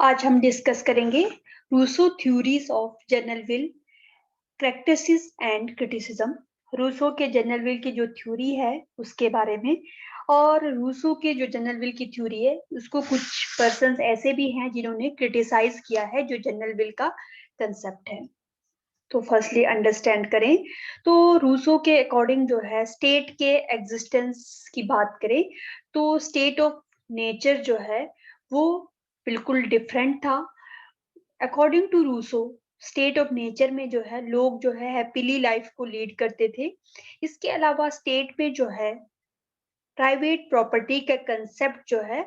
आज हम डिस्कस करेंगे Rousseau theories of general will, practices and criticism. Rousseau के जनरल विल की जो थ्योरी है उसके बारे में, और रूसो के जो जनरल विल की थ्योरी है उसको कुछ पर्सन्स ऐसे भी हैं जिन्होंने क्रिटिसाइज किया है जो जनरल विल का कंसेप्ट है। तो फर्स्टली अंडरस्टैंड करें तो रूसो के अकॉर्डिंग जो है स्टेट के एग्जिस्टेंस की बात करें तो स्टेट ऑफ नेचर जो है वो बिल्कुल डिफरेंट था। According to Rousseau state of nature में जो है लोग जो है हैप्पीली लाइफ को लीड करते थे। इसके अलावा स्टेट में जो है प्राइवेट प्रॉपर्टी का कंसेप्ट जो है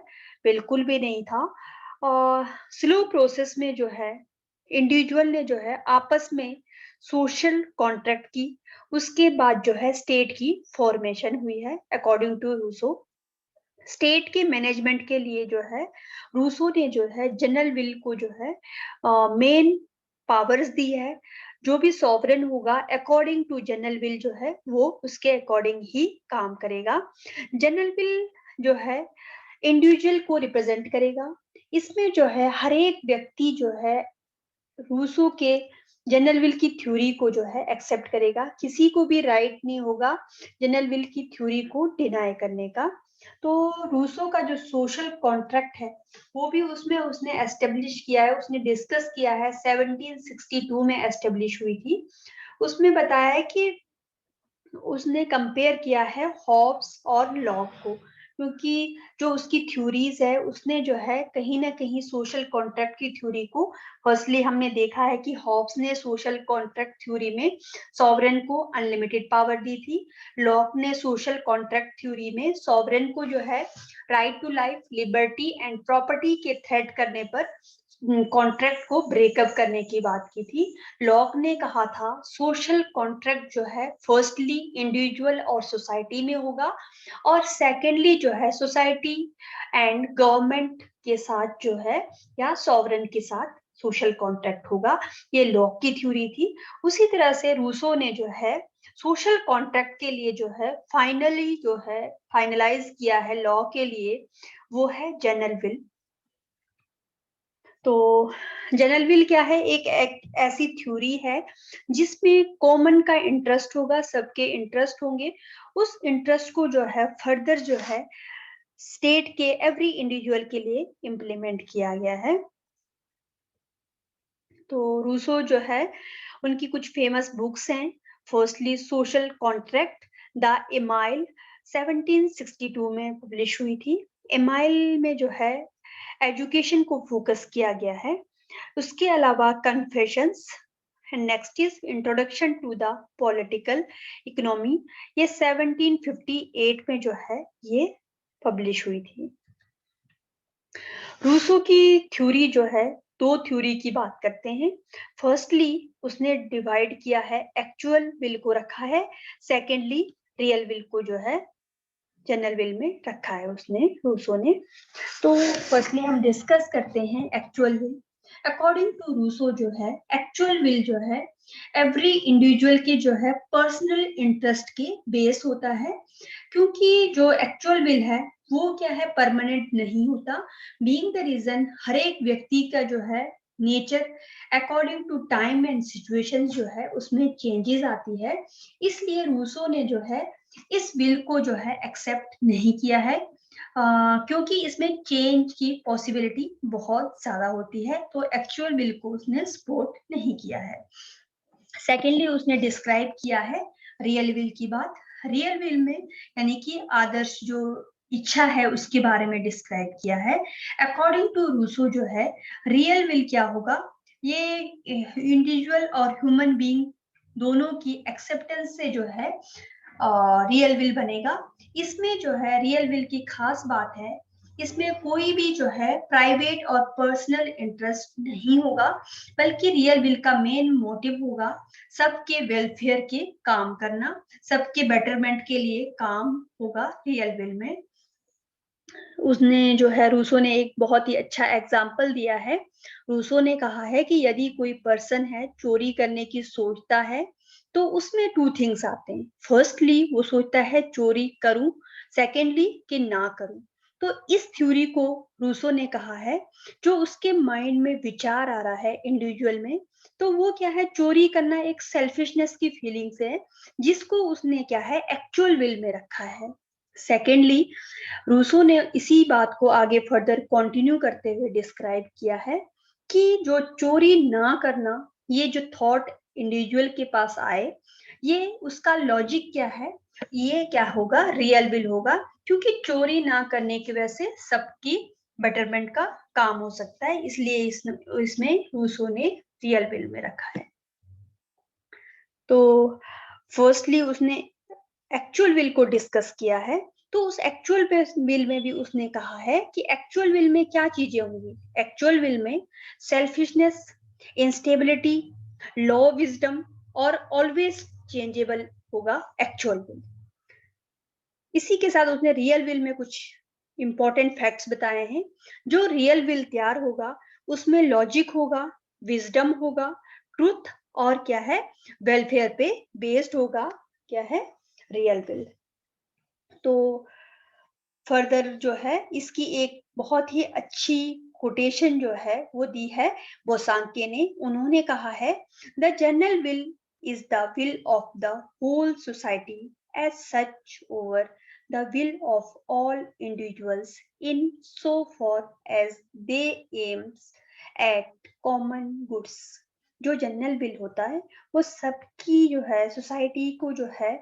बिल्कुल भी नहीं था, और स्लो प्रोसेस में जो है इंडिविजुअल ने जो है आपस में सोशल कॉन्ट्रैक्ट की, उसके बाद जो है स्टेट की फॉर्मेशन हुई है। अकॉर्डिंग टू रूसो स्टेट के मैनेजमेंट के लिए जो है रूसो ने जो है जनरल विल को जो है मेन पावर्स दी है। जो भी सॉवरेन होगा अकॉर्डिंग टू जनरल विल जो है वो उसके अकॉर्डिंग ही काम करेगा। जनरल विल जो है इंडिविजुअल को रिप्रेजेंट करेगा। इसमें जो है हर एक व्यक्ति जो है रूसो के जनरल विल की थ्योरी को जो है एक्सेप्ट करेगा। किसी को भी राइट नहीं होगा जनरल विल की थ्योरी को डिनाई करने का। तो रूसो का जो सोशल कॉन्ट्रैक्ट है वो भी उसमें उसने एस्टेब्लिश किया है, उसने डिस्कस किया है, 1762 में एस्टेब्लिश हुई थी। उसमें बताया है कि उसने कंपेयर किया है हॉब्स और लॉक को, क्योंकि जो उसकी थ्योरीज है उसने जो है कहीं ना कहीं सोशल कॉन्ट्रैक्ट की थ्योरी को, फर्स्टली हमने देखा है कि हॉब्स ने सोशल कॉन्ट्रैक्ट थ्योरी में सॉवरेन को अनलिमिटेड पावर दी थी। लॉक ने सोशल कॉन्ट्रैक्ट थ्योरी में सॉवरेन को जो है right to life, liberty and property के थ्रेट करने पर कॉन्ट्रैक्ट को ब्रेकअप करने की बात की थी। लॉक ने कहा था सोशल कॉन्ट्रैक्ट जो है फर्स्टली इंडिविजुअल और सोसाइटी में होगा, और सेकेंडली जो है सोसाइटी एंड गवर्नमेंट के साथ जो है या सॉवरेन के साथ सोशल कॉन्ट्रैक्ट होगा। ये लॉक की थ्योरी थी। उसी तरह से रूसो ने जो है सोशल कॉन्ट्रैक्ट के लिए जो है फाइनली जो है फाइनलाइज किया है लॉ के लिए, वो है जनरल विल। तो जनरल विल क्या है? एक ऐसी थ्योरी है जिसमें कॉमन का इंटरेस्ट होगा, सबके इंटरेस्ट होंगे। उस इंटरेस्ट को जो है फर्दर जो है स्टेट के एवरी इंडिविजुअल के लिए इम्प्लीमेंट किया गया है। तो रूसो जो है उनकी कुछ फेमस बुक्स हैं। Firstly social contract, the amyl 1762 में पब्लिश हुई थी। एमाइल में जो है एजुकेशन को फोकस किया गया है। उसके अलावा confessions, next is introduction to the political economy, ये 1758 में जो है ये पब्लिश हुई थी। रूसो की थ्योरी जो है दो थ्योरी की बात करते हैं। फर्स्टली उसने डिवाइड किया है, एक्चुअल विल को रखा है, सेकेंडली रियल विल को जो है जनरल विल में रखा है उसने, रूसो ने। तो फर्स्टली हम डिस्कस करते हैं actual will. According to Rousseau जो है एक्चुअल विल जो है एवरी इंडिविजुअल के जो है पर्सनल इंटरेस्ट के बेस होता है, क्योंकि जो एक्चुअल विल है वो क्या है परमानेंट नहीं होता। बीइंग द रीजन हर एक व्यक्ति का जो है nature according to time and situation जो है उसमें चेंजेस आती है। इसलिए रूसो ने जो है इस विल को जो है एक्सेप्ट नहीं किया है, क्योंकि इसमें चेंज की पॉसिबिलिटी बहुत ज्यादा होती है। तो एक्चुअल विल को उसने सपोर्ट नहीं किया है। सेकेंडली उसने डिस्क्राइब किया है रियल विल की बात। रियल विल में यानी कि आदर्श जो इच्छा है उसके बारे में डिस्क्राइब किया है। अकॉर्डिंग टू रूसो जो है रियल विल क्या होगा, ये इंडिविजुअल और ह्यूमन बीइंग दोनों की एक्सेप्टेंस से जो है रियल विल बनेगा। इसमें जो है रियल विल की खास बात है, इसमें कोई भी जो है प्राइवेट और पर्सनल इंटरेस्ट नहीं होगा, बल्कि रियल विल का मेन मोटिव होगा सबके वेलफेयर के काम करना, सबके बेटरमेंट के लिए काम होगा रियल विल में। उसने जो है रूसो ने एक बहुत ही अच्छा एग्जाम्पल दिया है। रूसो ने कहा है कि यदि कोई पर्सन है चोरी करने की सोचता है तो उसमें टू थिंग्स आते हैं। फर्स्टली वो सोचता है चोरी करूं, सेकेंडली कि ना करूं। तो इस थ्योरी को रूसो ने कहा है, जो उसके माइंड में विचार आ रहा है इंडिविजुअल में, तो वो क्या है, चोरी करना एक सेल्फिशनेस की फीलिंग्स है, जिसको उसने क्या है एक्चुअल विल में रखा है। सेकेंडली, रूसो ने इसी बात को आगे फर्दर कंटिन्यू करते हुए डिस्क्राइब किया है कि जो चोरी ना करना, ये जो थॉट इंडिविजुअल के पास आए, ये उसका लॉजिक क्या है, ये क्या होगा, रियल विल होगा, क्योंकि चोरी ना करने की वजह से सबकी बेटरमेंट का काम हो सकता है, इसलिए इसमें रूसो ने रियल विल में रखा है। तो फर्स्टली उसने एक्चुअल विल को डिस्कस किया है, तो उस एक्चुअल विल में भी उसने कहा है कि एक्चुअल विल में क्या चीजें होंगी। एक्चुअल विल में सेल्फिशनेस, इंस्टेबिलिटी, लॉ, विजडम और ऑलवेज चेंजेबल होगा एक्चुअल विल। इसी के साथ उसने रियल विल में कुछ इंपॉर्टेंट फैक्ट्स बताए हैं। जो रियल विल तैयार होगा उसमें लॉजिक होगा, विजडम होगा, ट्रूथ और क्या है, वेलफेयर पे बेस्ड होगा, क्या है, रियल विल। तो फर्दर जो है इसकी एक बहुत ही अच्छी कोटेशन जो है वो दी है बोसांके ने। उन्होंने कहा है, the general will is the will of the whole society as such over the will of all individuals in so far as they aims at common goods. जो जनरल विल होता है वो सबकी जो है सोसाइटी को जो है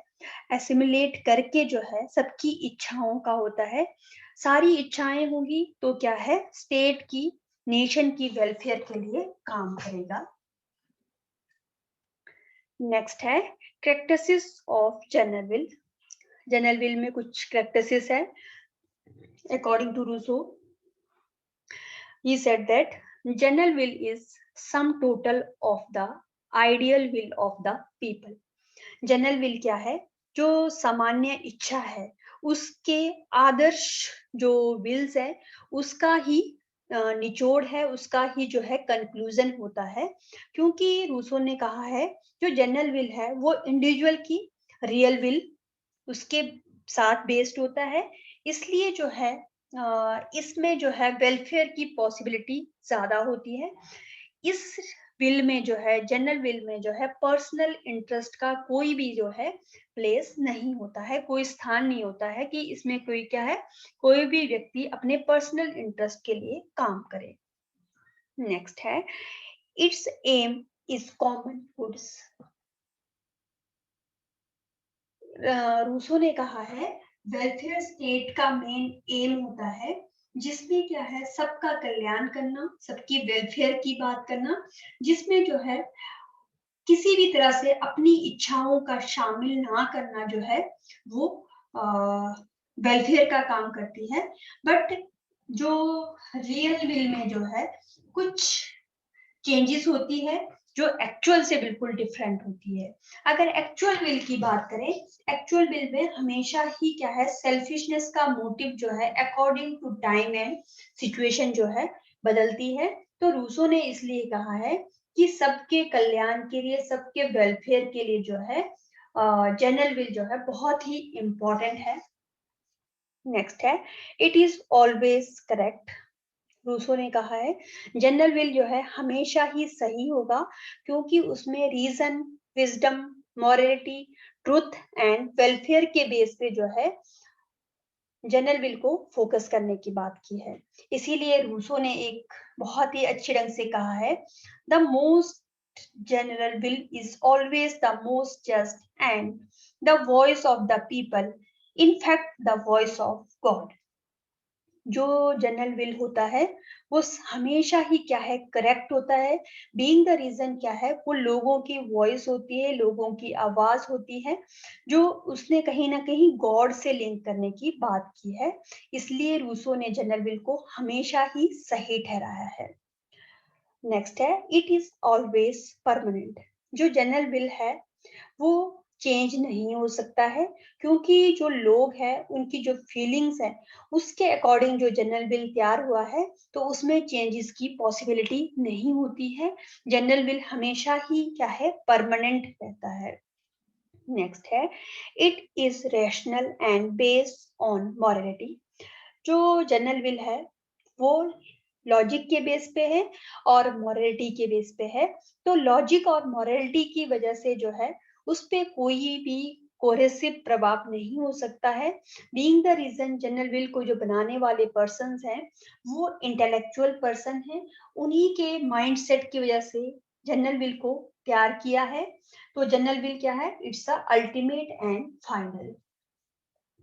एसिमुलेट करके जो है सबकी इच्छाओं का होता है। सारी इच्छाएं होंगी तो क्या है, स्टेट की, नेशन की वेलफेयर के लिए काम करेगा। नेक्स्ट है characteristics of general will. General will में कुछ कैरेक्टरिस्टिक्स है according to Rousseau. He said that general will is sum total of the ideal will of the people. General will क्या है, जो सामान्य इच्छा है उसके आदर्श जो विल्स है उसका ही निचोड़ है, उसका ही जो है कंक्लूजन होता है। क्योंकि रूसो ने कहा है जो जनरल विल है वो इंडिविजुअल की रियल विल उसके साथ बेस्ड होता है, इसलिए जो है इसमें जो है वेलफेयर की पॉसिबिलिटी ज्यादा होती है। इस विल में जो है, जनरल विल में जो है, पर्सनल इंटरेस्ट का कोई भी जो है प्लेस नहीं होता है, कोई स्थान नहीं होता है कि इसमें कोई क्या है, कोई भी व्यक्ति अपने पर्सनल इंटरेस्ट के लिए काम करे। नेक्स्ट है its aim is common goods. Rousseau ने कहा है वेलफेयर स्टेट का मेन एम होता है, जिसमें क्या है सबका कल्याण करना, सबकी वेलफेयर की बात करना, जिसमें जो है किसी भी तरह से अपनी इच्छाओं का शामिल ना करना जो है वो वेलफेयर का काम करती है। बट जो रियल विल में जो है कुछ चेंजेस होती है जो एक्चुअल से बिल्कुल डिफरेंट होती है। अगर एक्चुअल विल की बात करें, एक्चुअल विल में हमेशा ही क्या है, सेल्फिशनेस का मोटिव जो है according to time and situation जो है बदलती है। तो रूसो ने इसलिए कहा है कि सबके कल्याण के लिए, सबके वेलफेयर के लिए जो है जनरल विल जो है बहुत ही इंपॉर्टेंट है। नेक्स्ट है it is always correct. Rousseau ने कहा है जनरल विल जो है हमेशा ही सही होगा, क्योंकि उसमें reason, wisdom, morality, truth and welfare के बेस पे जो है जनरल विल को फोकस करने की बात की है। इसीलिए रूसो ने एक बहुत ही अच्छे ढंग से कहा है, the most general will is always the most just and the voice of the people, in fact the voice of God. जो जनरल विल होता है वो हमेशा ही क्या है, करेक्ट होता है। बीइंग द रीजन क्या है, वो लोगों की वॉइस होती है, लोगों की आवाज होती है, जो उसने कहीं ना कहीं गॉड से लिंक करने की बात की है। इसलिए रूसो ने जनरल विल को हमेशा ही सही ठहराया है। नेक्स्ट है इट इज ऑलवेज परमानेंट। जो जनरल विल है वो चेंज नहीं हो सकता है, क्योंकि जो लोग हैं उनकी जो फीलिंग्स है उसके अकॉर्डिंग जो जनरल बिल तैयार हुआ है, तो उसमें चेंजेस की पॉसिबिलिटी नहीं होती है। जनरल बिल हमेशा ही क्या है, परमानेंट रहता है। नेक्स्ट है it is rational and based on morality. जो जनरल विल है वो लॉजिक के बेस पे है और मॉरलिटी के बेस पे है। तो लॉजिक और मॉरलिटी की वजह से जो है उस पे कोई भी कोहेसिव प्रभाव नहीं हो सकता है। Being the reason general will को जो बनाने वाले पर्सन्स हैं वो इंटेलेक्चुअल पर्सन हैं, उन्हीं के माइंडसेट की वजह से जनरल विल को तैयार किया है। तो जनरल विल क्या है? It's a ultimate and final.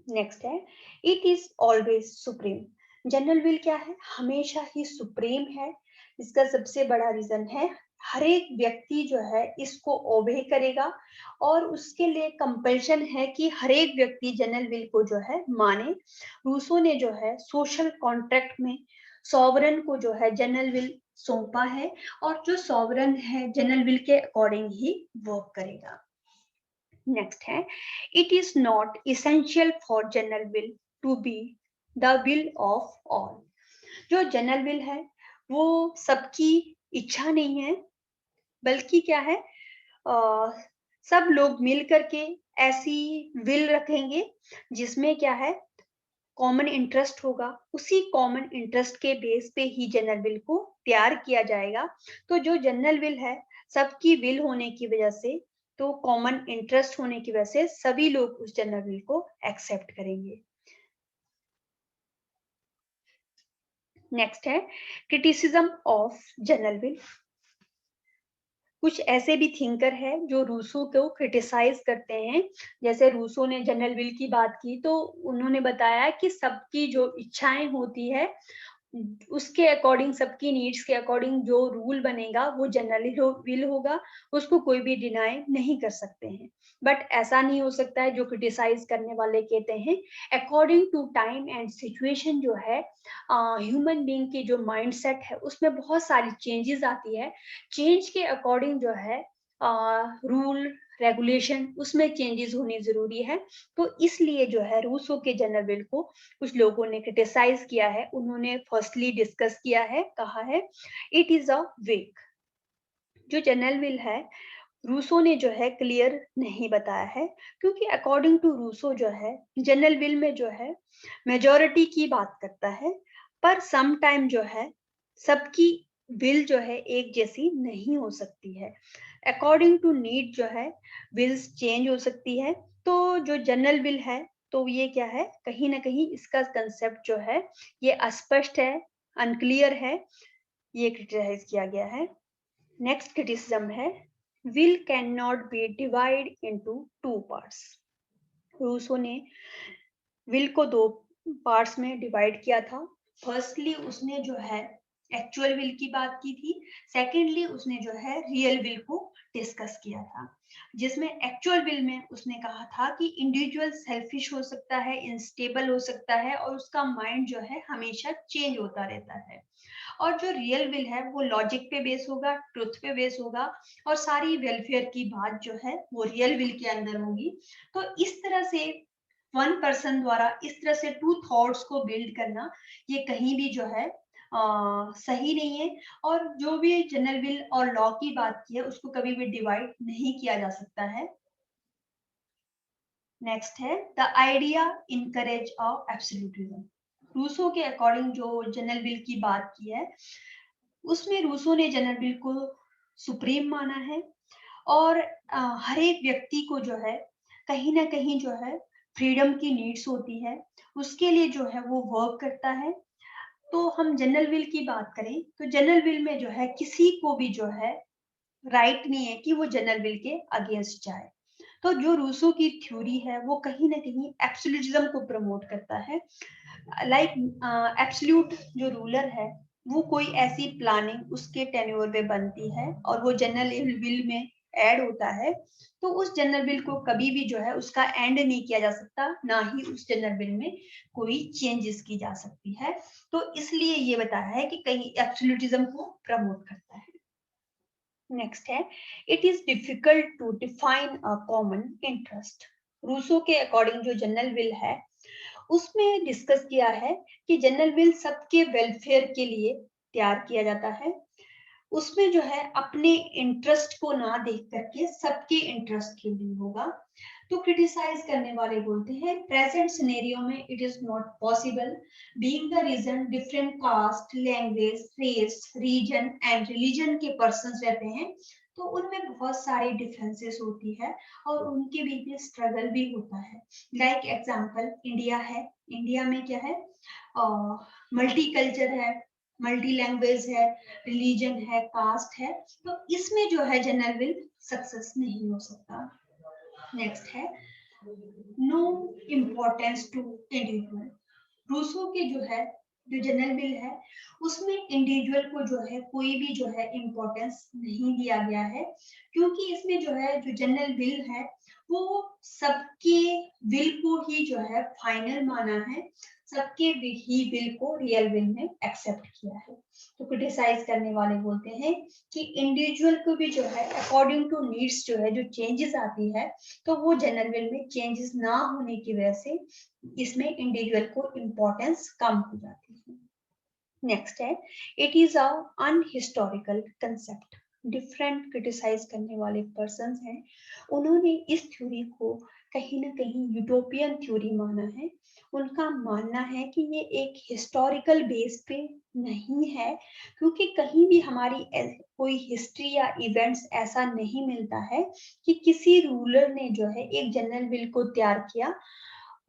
Next है, it is always supreme. General will क्या है? हमेशा ही सुप्रीम है। इसका सबसे बड़ा रीजन है हर एक व्यक्ति जो है इसको ओबे करेगा और उसके लिए कंपल्शन है कि हर एक व्यक्ति जनरल विल को जो है माने। रूसो ने जो है सोशल कॉन्ट्रैक्ट में सॉवरन को जो है जनरल विल सौंपा है और जो सॉवरन है जनरल विल के अकॉर्डिंग ही वर्क करेगा। नेक्स्ट है, it is not essential for general will to be the will of all. जो जनरल विल है वो सबकी इच्छा नहीं है, बल्कि क्या है, सब लोग मिल करके ऐसी विल रखेंगे जिसमें क्या है कॉमन इंटरेस्ट होगा। उसी कॉमन इंटरेस्ट के बेस पे ही जनरल विल को तैयार किया जाएगा। तो जो जनरल विल है सबकी विल होने की वजह से, तो कॉमन इंटरेस्ट होने की वजह से सभी लोग उस जनरल विल को एक्सेप्ट करेंगे। नेक्स्ट है, क्रिटिसिज्म ऑफ जनरल विल। कुछ ऐसे भी थिंकर है जो रूसो को क्रिटिसाइज करते हैं। जैसे रूसो ने जनरल विल की बात की तो उन्होंने बताया कि सबकी जो इच्छाएं होती है उसके अकॉर्डिंग, सबकी नीड्स के अकॉर्डिंग जो रूल बनेगा वो जनरली विल होगा, उसको कोई भी डिनाई नहीं कर सकते हैं। बट ऐसा नहीं हो सकता है जो क्रिटिसाइज करने वाले कहते हैं according to time and situation जो है ह्यूमन बीइंग की जो माइंडसेट है उसमें बहुत सारी चेंजेस आती है। चेंज के अकॉर्डिंग जो है रूल रेगुलेशन उसमें चेंजेस होनी जरूरी है। तो इसलिए जो है रूसो के जनरल विल को कुछ लोगों ने क्रिटिसाइज किया है। उन्होंने फर्स्टली डिस्कस किया है, कहा है इट इज अ वीक। जो जनरल विल है रूसो ने जो है क्लियर नहीं बताया है, क्योंकि अकॉर्डिंग टू रूसो जो है जनरल विल में जो है मेजोरिटी की बात करता है, पर सम टाइम जो है सबकी विल जो है एक जैसी नहीं हो सकती है। अकॉर्डिंग टू नीड जो है विल्स चेंज हो सकती है। तो जो जनरल विल है तो ये क्या है, कहीं ना कहीं इसका कंसेप्ट जो है ये अस्पष्ट है, अनक्लियर है, ये क्रिटिसाइज किया गया है। नेक्स्ट क्रिटिसिज्म है, will cannot be divided into two parts। Rousseau ने विल को दो पार्ट्स में डिवाइड किया था। फर्स्टली उसने जो है एक्चुअल विल की बात की थी, सेकेंडली उसने जो है रियल विल को डिस्कस किया था, जिसमें एक्चुअल विल में उसने कहा था कि इंडिविजुअल सेल्फिश हो सकता है, इंस्टेबल हो सकता है और उसका माइंड जो है हमेशा चेंज होता रहता है। और जो रियल विल है वो लॉजिक पे बेस होगा, ट्रुथ पे बेस होगा और सारी वेलफेयर की बात जो है वो रियल विल के अंदर होगी। तो इस तरह से वन पर्सन द्वारा इस तरह से टू थॉट्स को बिल्ड करना ये कहीं भी जो है सही नहीं है। और जो भी जनरल विल और लॉ की बात की है उसको कभी भी डिवाइड नहीं किया जा सकता है। नेक्स्ट है, the idea encourage of absolutism. Rousseau के अकॉर्डिंग जो जनरल विल की बात की है उसमें रूसो ने जनरल विल को सुप्रीम माना है और हर एक व्यक्ति को जो है कहीं ना कहीं जो है फ्रीडम की नीड्स होती है, उसके लिए जो है वो वर्क करता है। तो हम जनरल विल की बात करें तो जनरल विल में जो है किसी को भी जो है राइट नहीं है कि वो जनरल विल के अगेंस्ट जाए। तो जो रूसो की थ्योरी है वो कहीं ना कहीं एब्सोल्यूटिज्म को प्रमोट करता है। लाइक एब्सोल्यूट जो रूलर है वो कोई ऐसी प्लानिंग उसके टेन्योर पे बनती है और वो जनरल विल में ऐड होता है, तो उस जनरल बिल को कभी भी जो है उसका एंड नहीं किया जा सकता, ना ही उस जनरल बिल में कोई चेंजेस की जा सकती है। तो इसलिए ये बताया है कि कहीं एब्सोल्यूटिज्म को प्रमोट करता है। नेक्स्ट है, it is difficult to define a common interest. Rousseau के अकॉर्डिंग जो जनरल विल है उसमें डिस्कस किया है कि जनरल विल सबके वेलफेयर के लिए तैयार किया जाता है। उसमें जो है अपने इंटरेस्ट को ना देख करके सबके इंटरेस्ट के लिए होगा। तो क्रिटिसाइज करने वाले बोलते हैं प्रेजेंट सिनेरियो में it is not possible being the reason different caste, language, race, region and religion के पर्संस रहते हैं, तो उनमें बहुत सारी डिफरेंसेस होती है और उनके बीच में स्ट्रगल भी होता है। लाइक एग्जांपल इंडिया है, इंडिया में क्या है, मल्टी कल्चर है, मल्टी लैंग्वेज है, रिलीजन है, कास्ट है, तो इसमें जो है जनरल विल सक्सेस नहीं हो सकता। नेक्स्ट है no importance to individual. Rousseau के जो है जो जनरल विल है उसमें इंडिविजुअल को जो है कोई भी जो है इम्पोर्टेंस नहीं दिया गया है, क्योंकि इसमें जो है जो जनरल विल है वो सबके विल को ही जो है फाइनल माना है, सबके ही विल को रियल विल में एक्सेप्ट किया है। तो क्रिटिसाइज करने वाले बोलते हैं कि इंडिविजुअल को भी जो है अकॉर्डिंग टू नीड्स जो है जो चेंजेस आती है, तो वो जनरल विल में चेंजेस ना होने की वजह से इसमें इंडिविजुअल को इम्पोर्टेंस कम हो जाती है। नेक्स्ट है it is a unhistorical concept. Different criticize करने वाले पर्सन हैं, उन्होंने इस थ्योरी को कहीं ना कहीं यूटोपियन थ्योरी माना है। उनका मानना है कि ये एक हिस्टोरिकल बेस पे नहीं है, क्योंकि कहीं भी हमारी कोई हिस्ट्री या इवेंट्स ऐसा नहीं मिलता है कि किसी रूलर ने जो है एक जनरल विल को तैयार किया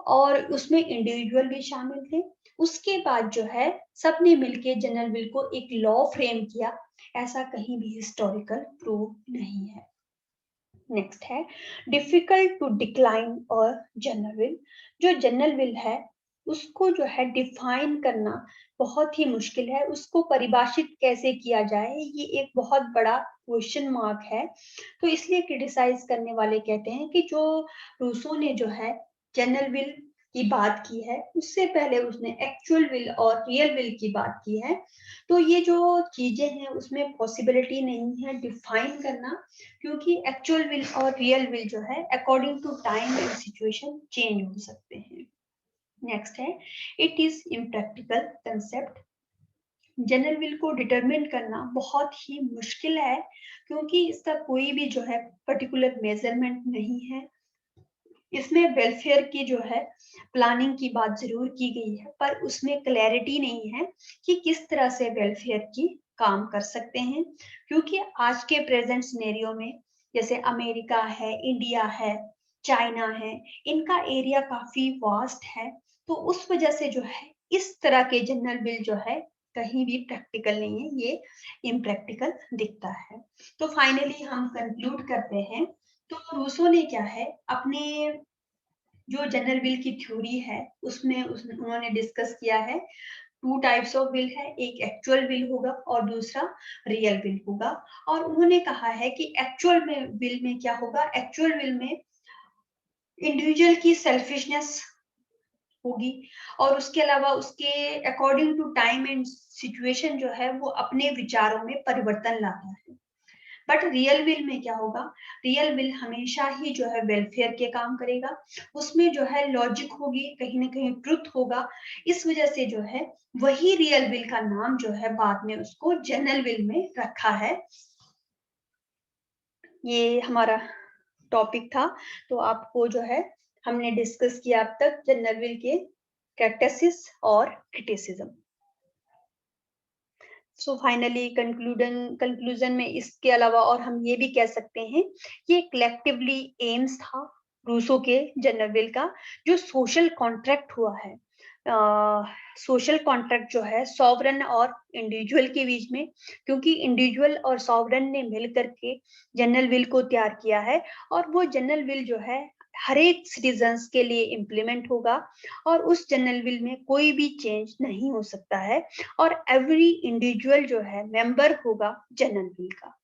और उसमें इंडिविजुअल भी शामिल थे, उसके बाद जो है सबने मिलके जनरल विल को एक लॉ फ्रेम किया, ऐसा कहीं भी हिस्टोरिकल प्रूव नहीं है। नेक्स्ट है डिफिकल्ट टू डिक्लाइन और जनरल विल। जो जनरल विल है उसको जो है डिफाइन करना बहुत ही मुश्किल है, उसको परिभाषित कैसे किया जाए ये एक बहुत बड़ा क्वेश्चन मार्क है। तो इसलिए क्रिटिसाइज करने वाले कहते हैं कि जो रूसो ने जो है जनरल विल की बात की है उससे पहले उसने एक्चुअल विल और रियल विल की बात की है, तो ये जो चीजें हैं उसमें पॉसिबिलिटी नहीं है डिफाइन करना, क्योंकि एक्चुअल विल और रियल विल जो है according to time and situation change हो सकते हैं। नेक्स्ट है it is impractical concept. General will को डिटरमिन करना बहुत ही मुश्किल है, क्योंकि इसका कोई भी जो है पर्टिकुलर मेजरमेंट नहीं है। इसमें वेलफेयर की जो है प्लानिंग की बात जरूर की गई है, पर उसमें क्लैरिटी नहीं है कि किस तरह से वेलफेयर की काम कर सकते हैं, क्योंकि आज के प्रेजेंट सिनेरियो में जैसे अमेरिका है, इंडिया है, चाइना है, इनका एरिया काफी वास्ट है, तो उस वजह से जो है इस तरह के जनरल बिल जो है कहीं भी प्रैक्टिकल नहीं है, ये इम्प्रैक्टिकल दिखता है। तो फाइनली हम कंक्लूड करते हैं, तो रूसो ने क्या है अपने जो जनरल विल की थ्योरी है उसमें उन्होंने डिस्कस किया है टू टाइप्स ऑफ विल है, एक एक्चुअल विल होगा और दूसरा रियल विल होगा। और उन्होंने कहा है कि एक्चुअल में विल में क्या होगा, एक्चुअल विल में इंडिविजुअल की सेल्फिशनेस होगी और उसके अलावा उसके according to time and situation जो है वो अपने विचारों में परिवर्तन लाता है। बट रियल विल में क्या होगा, रियल विल हमेशा ही जो है वेलफेयर के काम करेगा, उसमें जो है लॉजिक होगी, कहीं ना कहीं ट्रुथ होगा, इस वजह से जो है वही रियल विल का नाम जो है बाद में उसको जनरल विल में रखा है। ये हमारा टॉपिक था, तो आपको जो है हमने डिस्कस किया अब तक जनरल विल के कैरेक्टरिस्टिक्स और क्रिटिसिज्म। सो फाइनली कंक्लूजन में इसके अलावा और हम ये भी कह सकते हैं ये कलेक्टिवली एम्स था रूसो के जनरल विल का, जो सोशल कॉन्ट्रैक्ट हुआ है, सोशल कॉन्ट्रैक्ट जो है सॉवरन और इंडिविजुअल के बीच में, क्योंकि इंडिविजुअल और सॉवरन ने मिल करके जनरल विल को तैयार किया है, और वो जनरल विल जो है हर एक सिटीजन्स के लिए इम्प्लीमेंट होगा और उस जनरल विल में कोई भी चेंज नहीं हो सकता है, और एवरी इंडिविजुअल जो है मेंबर होगा जनरल विल का।